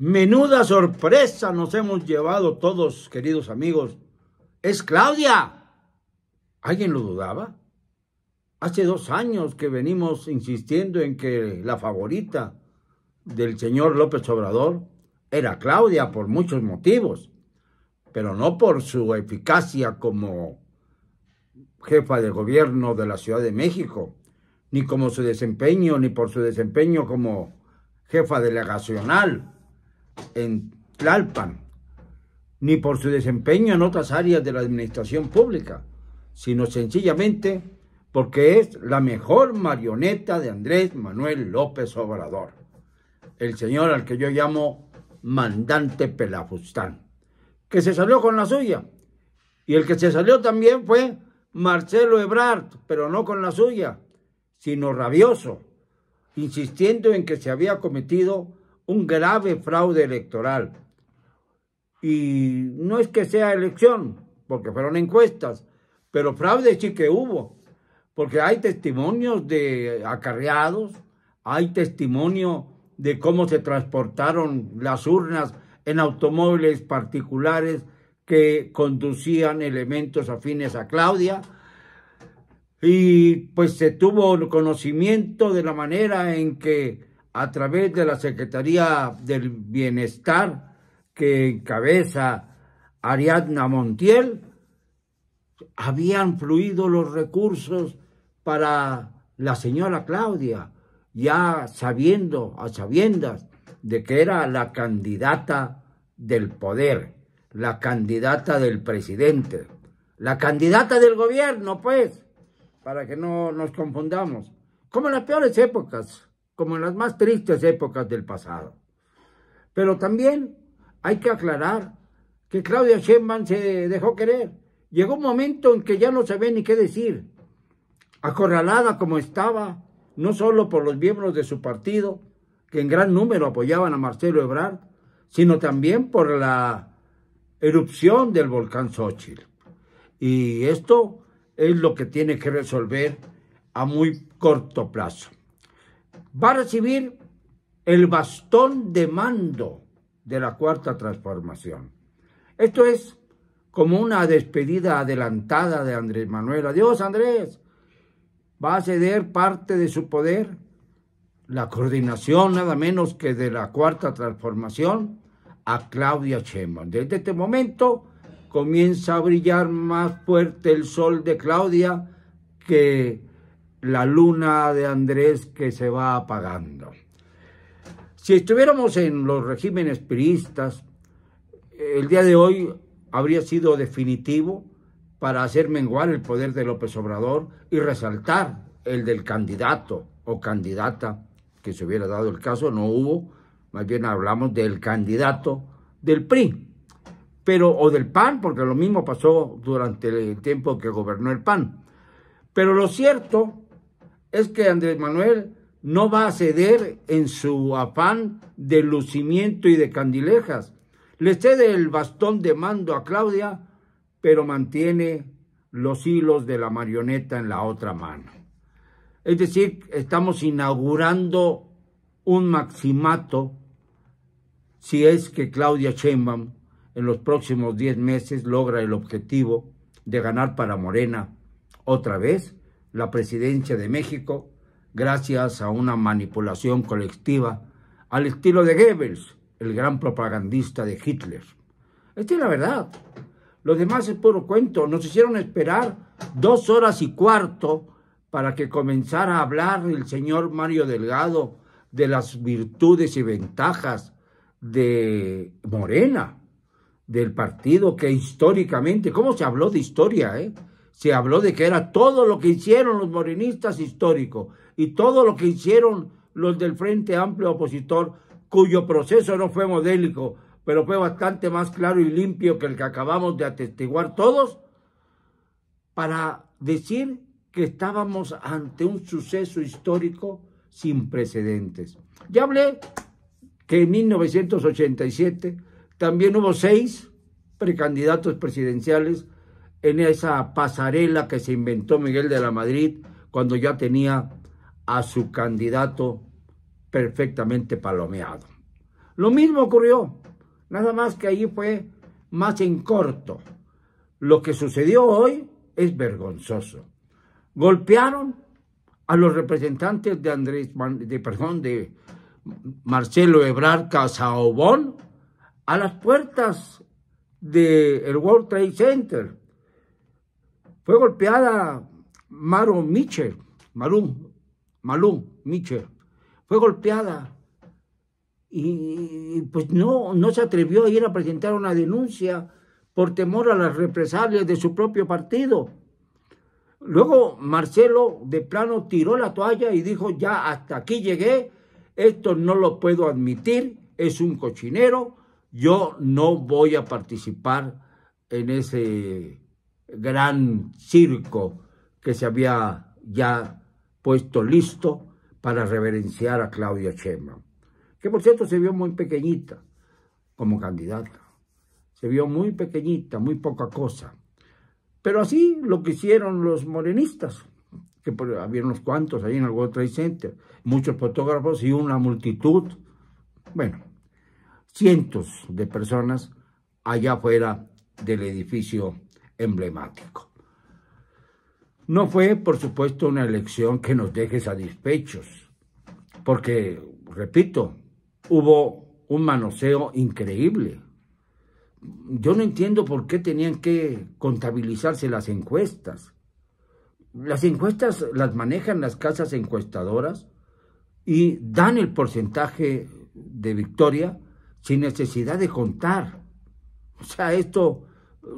Menuda sorpresa nos hemos llevado todos, queridos amigos. ¡Es Claudia! ¿Alguien lo dudaba? Hace 2 años que venimos insistiendo en que la favorita del señor López Obrador era Claudia por muchos motivos, pero no por su eficacia como jefa de gobierno de la Ciudad de México, ni por su desempeño como jefa delegacional en Tlalpan, ni por su desempeño en otras áreas de la administración pública, sino sencillamente porque es la mejor marioneta de Andrés Manuel López Obrador, el señor al que yo llamo Mandante Pelafustán, que se salió con la suya, y el que se salió también fue Marcelo Ebrard, pero no con la suya, sino rabioso, insistiendo en que se había cometido un grave fraude electoral. Y no es que sea elección, porque fueron encuestas, pero fraude sí que hubo, porque hay testimonios de acarreados, hay testimonio de cómo se transportaron las urnas en automóviles particulares que conducían elementos afines a Claudia, y pues se tuvo conocimiento de la manera en que a través de la Secretaría del Bienestar que encabeza Ariadna Montiel, habían fluido los recursos para la señora Claudia, ya a sabiendas de que era la candidata del poder, la candidata del presidente, la candidata del gobierno, pues, para que no nos confundamos, como en las peores épocas, como en las más tristes épocas del pasado. Pero también hay que aclarar que Claudia Sheinbaum se dejó querer. Llegó un momento en que ya no sabía ni qué decir, acorralada como estaba, no solo por los miembros de su partido, que en gran número apoyaban a Marcelo Ebrard, sino también por la erupción del volcán Xóchitl. Y esto es lo que tiene que resolver a muy corto plazo. Va a recibir el bastón de mando de la Cuarta Transformación. Esto es como una despedida adelantada de Andrés Manuel. Adiós, Andrés. Va a ceder parte de su poder, la coordinación nada menos que de la Cuarta Transformación, a Claudia Sheinbaum. Desde este momento comienza a brillar más fuerte el sol de Claudia que la luna de Andrés, que se va apagando. Si estuviéramos en los regímenes priistas, el día de hoy habría sido definitivo para hacer menguar el poder de López Obrador y resaltar el del candidato o candidata, que se hubiera dado el caso, no hubo, más bien hablamos del candidato del PRI, o del PAN, porque lo mismo pasó durante el tiempo que gobernó el PAN. Pero lo cierto es que Andrés Manuel no va a ceder en su afán de lucimiento y de candilejas. Le cede el bastón de mando a Claudia, pero mantiene los hilos de la marioneta en la otra mano. Es decir, estamos inaugurando un maximato si es que Claudia Sheinbaum en los próximos 10 meses logra el objetivo de ganar para Morena otra vez la presidencia de México, gracias a una manipulación colectiva al estilo de Goebbels, el gran propagandista de Hitler. Esta es la verdad. Lo demás es puro cuento. Nos hicieron esperar 2 horas y cuarto para que comenzara a hablar el señor Mario Delgado de las virtudes y ventajas de Morena, del partido que históricamente, ¿cómo se habló de historia? Se habló de que era todo lo que hicieron los morenistas histórico y todo lo que hicieron los del Frente Amplio opositor, cuyo proceso no fue modélico, pero fue bastante más claro y limpio que el que acabamos de atestiguar todos, para decir que estábamos ante un suceso histórico sin precedentes. Ya hablé que en 1987 también hubo 6 precandidatos presidenciales en esa pasarela que se inventó Miguel de la Madrid cuando ya tenía a su candidato perfectamente palomeado. Lo mismo ocurrió, nada más que allí fue más en corto. Lo que sucedió hoy es vergonzoso. Golpearon a los representantes de Marcelo Ebrard Casaubon a las puertas del World Trade Center. Fue golpeada Malu Mitchell, fue golpeada y pues no se atrevió a ir a presentar una denuncia por temor a las represalias de su propio partido. Luego Marcelo de plano tiró la toalla y dijo, ya hasta aquí llegué, esto no lo puedo admitir, es un cochinero, yo no voy a participar en ese gran circo que se había ya puesto listo para reverenciar a Claudia Sheinbaum, que por cierto se vio muy pequeñita como candidata, se vio muy pequeñita, muy poca cosa. Pero así lo que hicieron los morenistas, que había unos cuantos ahí en el World Trade Center, muchos fotógrafos y una multitud, bueno, cientos de personas allá afuera del edificio emblemático. No fue, por supuesto, una elección que nos deje satisfechos, porque, repito, hubo un manoseo increíble. Yo no entiendo por qué tenían que contabilizarse las encuestas. Las encuestas las manejan las casas encuestadoras y dan el porcentaje de victoria sin necesidad de contar. O sea, esto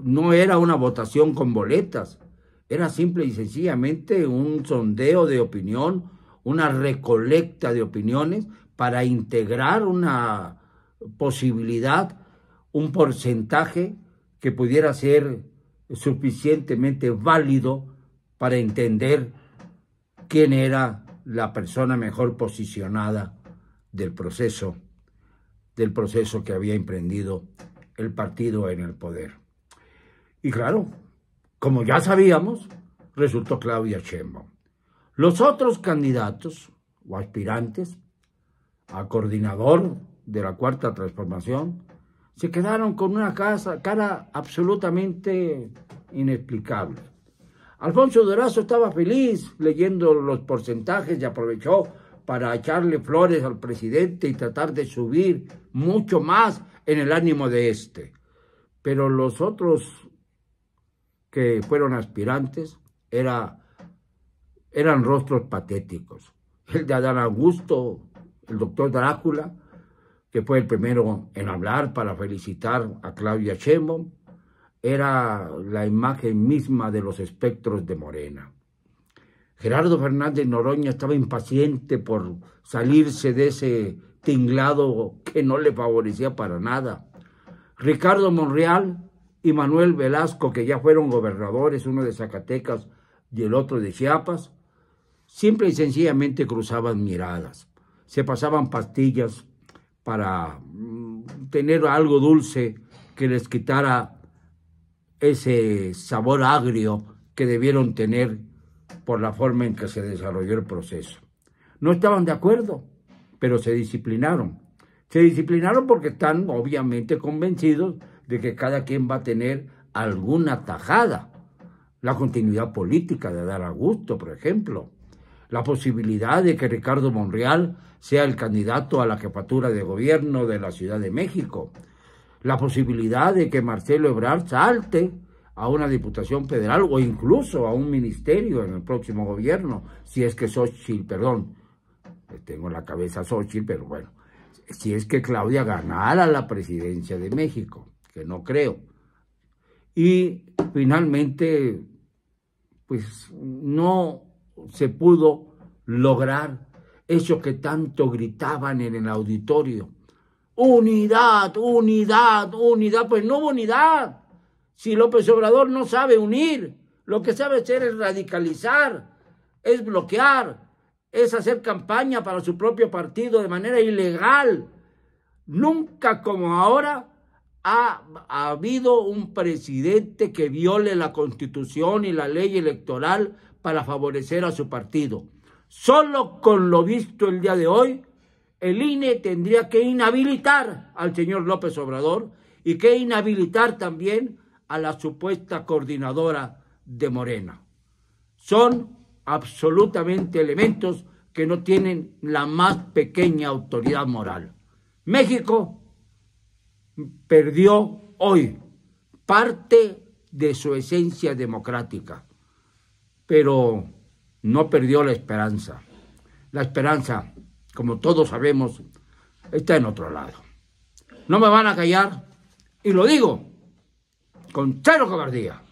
no era una votación con boletas, era simple y sencillamente un sondeo de opinión, una recolecta de opiniones para integrar una posibilidad, un porcentaje que pudiera ser suficientemente válido para entender quién era la persona mejor posicionada del proceso que había emprendido el partido en el poder. Y claro, como ya sabíamos, resultó Claudia Sheinbaum. Los otros candidatos o aspirantes a coordinador de la Cuarta Transformación se quedaron con una cara absolutamente inexplicable. Alfonso Durazo estaba feliz leyendo los porcentajes y aprovechó para echarle flores al presidente y tratar de subir mucho más en el ánimo de este. Pero los otros que fueron aspirantes eran rostros patéticos. El de Adán Augusto, el doctor Drácula, que fue el primero en hablar para felicitar a Claudia Sheinbaum, era la imagen misma de los espectros de Morena. Gerardo Fernández Noroña estaba impaciente por salirse de ese tinglado que no le favorecía para nada. Ricardo Monreal y Manuel Velasco, que ya fueron gobernadores, uno de Zacatecas y el otro de Chiapas, simple y sencillamente cruzaban miradas, se pasaban pastillas para tener algo dulce que les quitara ese sabor agrio que debieron tener por la forma en que se desarrolló el proceso. No estaban de acuerdo, pero se disciplinaron. Se disciplinaron porque están obviamente convencidos de que cada quien va a tener alguna tajada. La continuidad política de Adán Augusto, por ejemplo. La posibilidad de que Ricardo Monreal sea el candidato a la jefatura de gobierno de la Ciudad de México. La posibilidad de que Marcelo Ebrard salte a una diputación federal o incluso a un ministerio en el próximo gobierno, si es que tengo en la cabeza Xochitl, pero bueno, si es que Claudia ganara la presidencia de México, que no creo. Y finalmente, pues no se pudo lograr eso que tanto gritaban en el auditorio. Unidad, unidad, unidad. Pues no hubo unidad. Si López Obrador no sabe unir, lo que sabe hacer es radicalizar, es bloquear, es hacer campaña para su propio partido de manera ilegal. Nunca como ahora ha habido un presidente que viole la Constitución y la ley electoral para favorecer a su partido. Solo con lo visto el día de hoy, el INE tendría que inhabilitar al señor López Obrador y que inhabilitar también a la supuesta coordinadora de Morena. Son absolutamente elementos que no tienen la más pequeña autoridad moral. México perdió hoy parte de su esencia democrática, pero no perdió la esperanza. La esperanza, como todos sabemos, está en otro lado. No me van a callar, y lo digo con cero cobardía.